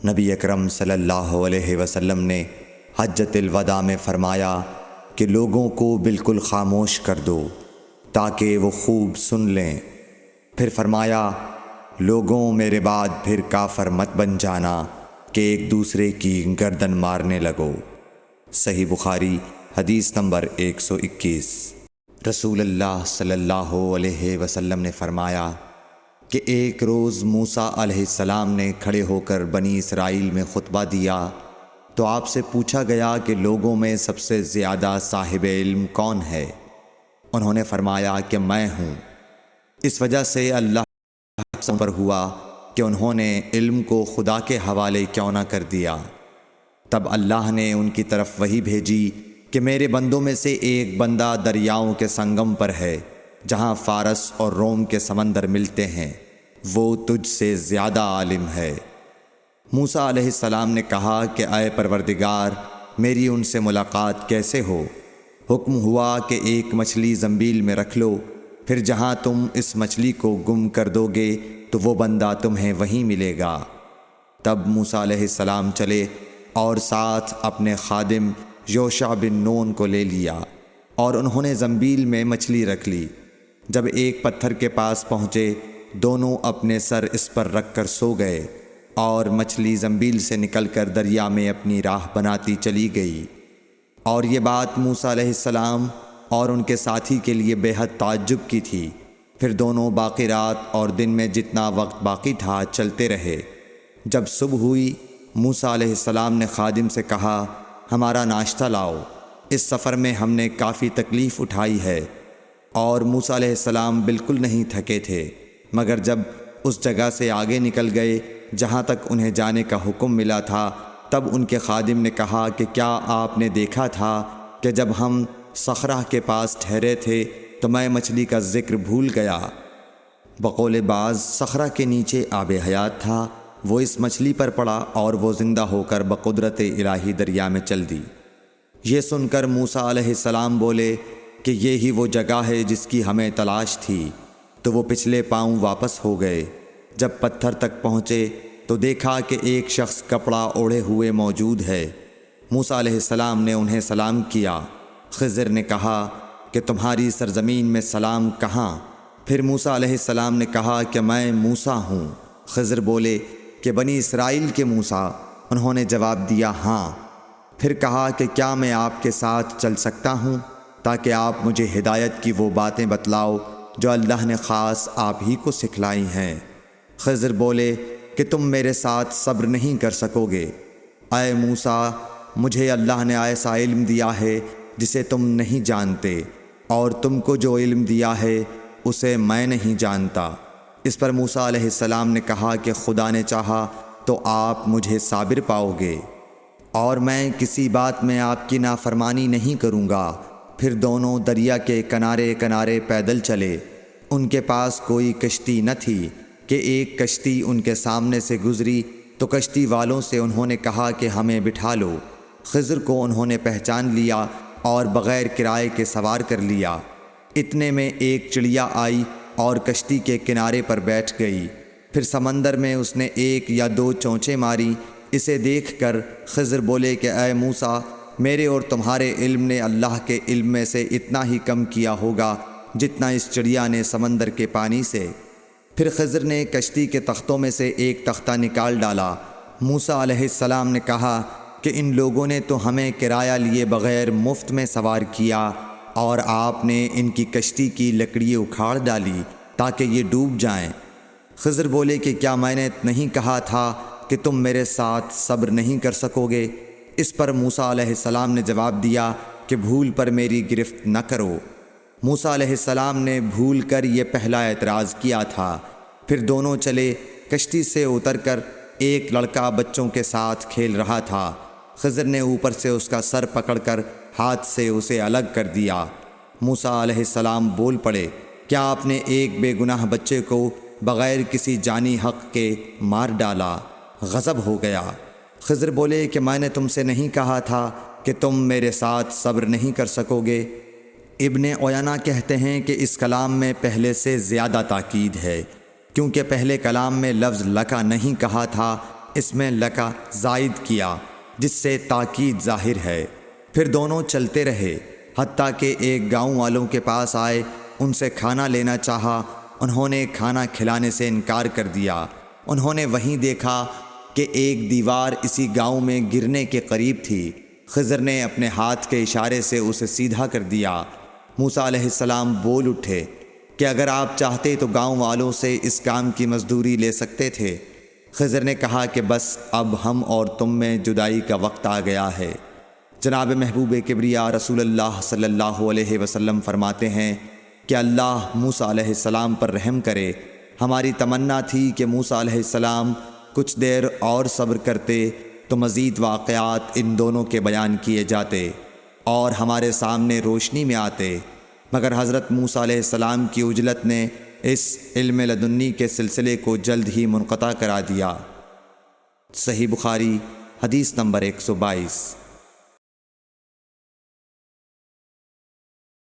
نبی اکرم صلی اللہ علیہ وسلم نے حجۃ الوداع میں فرمایا کہ لوگوں کو بالکل خاموش کر دو تاکہ وہ خوب سن لیں۔ پھر فرمایا، لوگوں میرے بعد پھر کافر مت بن جانا کہ ایک دوسرے کی گردن مارنے لگو۔ صحیح بخاری حدیث نمبر 121۔ رسول اللہ صلی اللہ علیہ وسلم نے فرمایا کہ ایک روز موسیٰ علیہ السلام نے کھڑے ہو کر بنی اسرائیل میں خطبہ دیا تو آپ سے پوچھا گیا کہ لوگوں میں سب سے زیادہ صاحب علم کون ہے؟ انہوں نے فرمایا کہ میں ہوں۔ اس وجہ سے اللہ پر ہوا کہ انہوں نے علم کو خدا کے حوالے کیوں نہ کر دیا۔ تب اللہ نے ان کی طرف وحی بھیجی کہ میرے بندوں میں سے ایک بندہ دریاؤں کے سنگم پر ہے جہاں فارس اور روم کے سمندر ملتے ہیں، وہ تجھ سے زیادہ عالم ہے۔ موسیٰ علیہ السلام نے کہا کہ اے پروردگار، میری ان سے ملاقات کیسے ہو؟ حکم ہوا کہ ایک مچھلی زنبیل میں رکھ لو، پھر جہاں تم اس مچھلی کو گم کر دو گے تو وہ بندہ تمہیں وہیں ملے گا۔ تب موسیٰ علیہ السلام چلے اور ساتھ اپنے خادم یوشع بن نون کو لے لیا، اور انہوں نے زنبیل میں مچھلی رکھ لی۔ جب ایک پتھر کے پاس پہنچے، دونوں اپنے سر اس پر رکھ کر سو گئے، اور مچھلی زنبیل سے نکل کر دریا میں اپنی راہ بناتی چلی گئی۔ اور یہ بات موسیٰ علیہ السلام اور ان کے ساتھی کے لیے بے حد تعجب کی تھی۔ پھر دونوں باقی رات اور دن میں جتنا وقت باقی تھا چلتے رہے۔ جب صبح ہوئی، موسیٰ علیہ السلام نے خادم سے کہا، ہمارا ناشتہ لاؤ، اس سفر میں ہم نے کافی تکلیف اٹھائی ہے۔ اور موسیٰ علیہ السلام بالکل نہیں تھکے تھے، مگر جب اس جگہ سے آگے نکل گئے جہاں تک انہیں جانے کا حکم ملا تھا، تب ان کے خادم نے کہا کہ کیا آپ نے دیکھا تھا کہ جب ہم صخرہ کے پاس ٹھہرے تھے تو میں مچھلی کا ذکر بھول گیا؟ بقول بعض صخرہ کے نیچے آب حیات تھا، وہ اس مچھلی پر پڑا اور وہ زندہ ہو کر بقدرت الہی دریا میں چل دی۔ یہ سن کر موسیٰ علیہ السلام بولے کہ یہی وہ جگہ ہے جس کی ہمیں تلاش تھی، تو وہ پچھلے پاؤں واپس ہو گئے۔ جب پتھر تک پہنچے تو دیکھا کہ ایک شخص کپڑا اوڑھے ہوئے موجود ہے۔ موسیٰ علیہ السلام نے انہیں سلام کیا۔ خضر نے کہا کہ تمہاری سرزمین میں سلام کہاں؟ پھر موسیٰ علیہ السلام نے کہا کہ میں موسیٰ ہوں۔ خضر بولے کہ بنی اسرائیل کے موسیٰ؟ انہوں نے جواب دیا، ہاں۔ پھر کہا کہ کیا میں آپ کے ساتھ چل سکتا ہوں تاکہ آپ مجھے ہدایت کی وہ باتیں بتلاؤ جو اللہ نے خاص آپ ہی کو سکھلائی ہیں؟ خضر بولے کہ تم میرے ساتھ صبر نہیں کر سکو گے۔ اے موسیٰ، مجھے اللہ نے ایسا علم دیا ہے جسے تم نہیں جانتے، اور تم کو جو علم دیا ہے اسے میں نہیں جانتا۔ اس پر موسیٰ علیہ السلام نے کہا کہ خدا نے چاہا تو آپ مجھے صابر پاؤ گے، اور میں کسی بات میں آپ کی نافرمانی نہیں کروں گا۔ پھر دونوں دریا کے کنارے کنارے پیدل چلے۔ ان کے پاس کوئی کشتی نہ تھی کہ ایک کشتی ان کے سامنے سے گزری تو کشتی والوں سے انہوں نے کہا کہ ہمیں بٹھا لو۔ خضر کو انہوں نے پہچان لیا اور بغیر کرائے کے سوار کر لیا۔ اتنے میں ایک چڑیا آئی اور کشتی کے کنارے پر بیٹھ گئی۔ پھر سمندر میں اس نے ایک یا دو چونچیں ماری۔ اسے دیکھ کر خضر بولے کہ اے موسیٰ، میرے اور تمہارے علم نے اللہ کے علم میں سے اتنا ہی کم کیا ہوگا جتنا اس چڑیا نے سمندر کے پانی سے۔ پھر خضر نے کشتی کے تختوں میں سے ایک تختہ نکال ڈالا۔ موسیٰ علیہ السلام نے کہا کہ ان لوگوں نے تو ہمیں کرایہ لیے بغیر مفت میں سوار کیا، اور آپ نے ان کی کشتی کی لکڑی اکھاڑ ڈالی تاکہ یہ ڈوب جائیں۔ خضر بولے کہ کیا میں نے نہیں کہا تھا کہ تم میرے ساتھ صبر نہیں کر سکو گے؟ اس پر موسیٰ علیہ السلام نے جواب دیا کہ بھول پر میری گرفت نہ کرو۔ موسیٰ علیہ السلام نے بھول کر یہ پہلا اعتراض کیا تھا۔ پھر دونوں چلے۔ کشتی سے اتر کر ایک لڑکا بچوں کے ساتھ کھیل رہا تھا۔ خضر نے اوپر سے اس کا سر پکڑ کر ہاتھ سے اسے الگ کر دیا۔ موسیٰ علیہ السلام بول پڑے، کیا آپ نے ایک بے گناہ بچے کو بغیر کسی جانی حق کے مار ڈالا؟ غضب ہو گیا۔ خضر بولے کہ میں نے تم سے نہیں کہا تھا کہ تم میرے ساتھ صبر نہیں کر سکو گے؟ ابن عیینہ کہتے ہیں کہ اس کلام میں پہلے سے زیادہ تاکید ہے، کیونکہ پہلے کلام میں لفظ لکا نہیں کہا تھا اس میں لکا زائد کیا جس سے تاکید ظاہر ہے۔ پھر دونوں چلتے رہے حتیٰ کہ ایک گاؤں والوں کے پاس آئے، ان سے کھانا لینا چاہا، انہوں نے کھانا کھلانے سے انکار کر دیا۔ انہوں نے وہیں دیکھا کہ ایک دیوار اسی گاؤں میں گرنے کے قریب تھی۔ خضر نے اپنے ہاتھ کے اشارے سے اسے سیدھا کر دیا۔ موسیٰ علیہ السلام بول اٹھے کہ اگر آپ چاہتے تو گاؤں والوں سے اس کام کی مزدوری لے سکتے تھے۔ خضر نے کہا کہ بس اب ہم اور تم میں جدائی کا وقت آ گیا ہے۔ جناب محبوب کبریا رسول اللہ صلی اللہ علیہ وسلم فرماتے ہیں کہ اللہ موسیٰ علیہ السلام پر رحم کرے۔ ہماری تمنا تھی کہ موسیٰ علیہ السلام کچھ دیر اور صبر کرتے تو مزید واقعات ان دونوں کے بیان کیے جاتے اور ہمارے سامنے روشنی میں آتے، مگر حضرت موسیٰ علیہ السلام کی عجلت نے اس علم لدنی کے سلسلے کو جلد ہی منقطع کرا دیا۔ صحیح بخاری حدیث نمبر 122۔